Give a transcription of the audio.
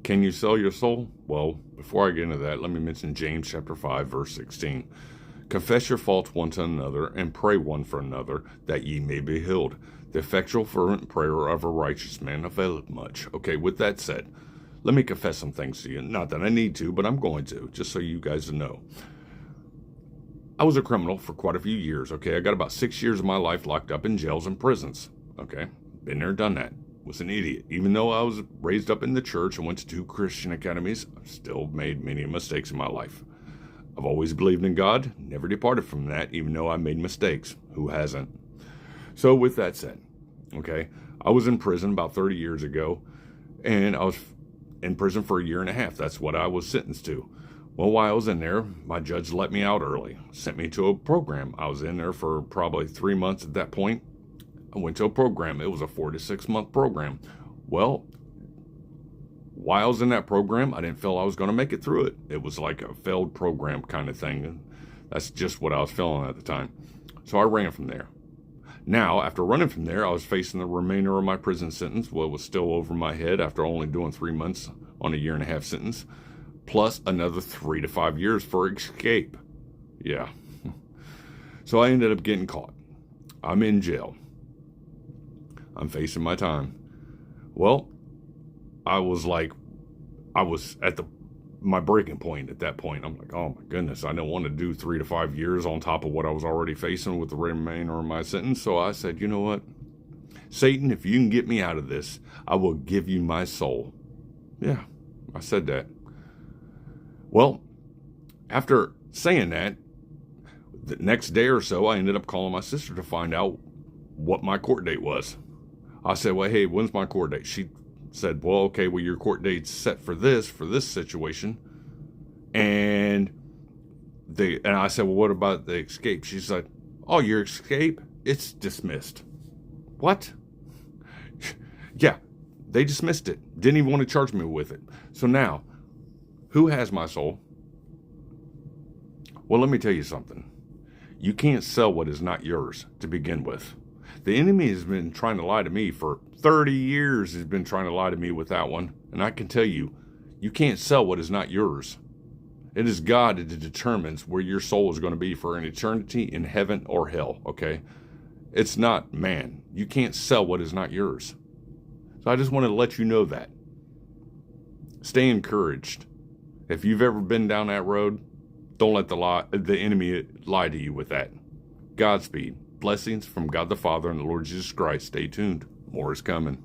Can you sell your soul? Well, before I get into that, let me mention James chapter 5, verse 16. Confess your faults one to another, and pray one for another, that ye may be healed. The effectual fervent prayer of a righteous man availeth much. Okay, with that said, let me confess some things to you. Not that I need to, but I'm going to, just so you guys know. I was a criminal for quite a few years, okay? I got about 6 years of my life locked up in jails and prisons, okay? Been there, done that. Was an idiot. Even though I was raised up in the church and went to 2 Christian academies, I still made many mistakes in my life. I've always believed in God, never departed from that, even though I made mistakes. Who hasn't? So with that said, okay, I was in prison about 30 years ago, and I was in prison for 1.5 years. That's what I was sentenced to. Well, while I was in there, my judge let me out early, sent me to a program. I was in there for probably 3 months at that point. I went to a program. It was a 4 to 6 month program. Well, while I was in that program, I didn't feel I was going to make it through it. It was like a failed program kind of thing. And that's just what I was feeling at the time. So I ran from there. Now, after running from there, I was facing the remainder of my prison sentence. Well, it was still over my head after only doing 3 months on a 1.5 year sentence, plus another 3 to 5 years for escape. Yeah. So I ended up getting caught. I'm in jail. I'm facing my time. Well, I was at my breaking point at that point. I'm like, oh my goodness, I don't want to do 3 to 5 years on top of what I was already facing with the remainder of my sentence. So I said, you know what? Satan, if you can get me out of this, I will give you my soul. Yeah, I said that. Well, after saying that, the next day or so, I ended up calling my sister to find out what my court date was. I said, well, hey, when's my court date? She said, well, okay, well, your court date's set for this situation. And I said, well, what about the escape? She said, oh, your escape? It's dismissed. What? Yeah, they dismissed it. Didn't even want to charge me with it. So now, who has my soul? Well, let me tell you something. You can't sell what is not yours to begin with. The enemy has been trying to lie to me for 30 years. He's been trying to lie to me with that one. And I can tell you, you can't sell what is not yours. It is God that determines where your soul is going to be for an eternity in heaven or hell, okay? It's not man. You can't sell what is not yours. So I just wanted to let you know that. Stay encouraged. If you've ever been down that road, don't let the enemy lie to you with that. Godspeed. Blessings from God the Father and the Lord Jesus Christ. Stay tuned. More is coming.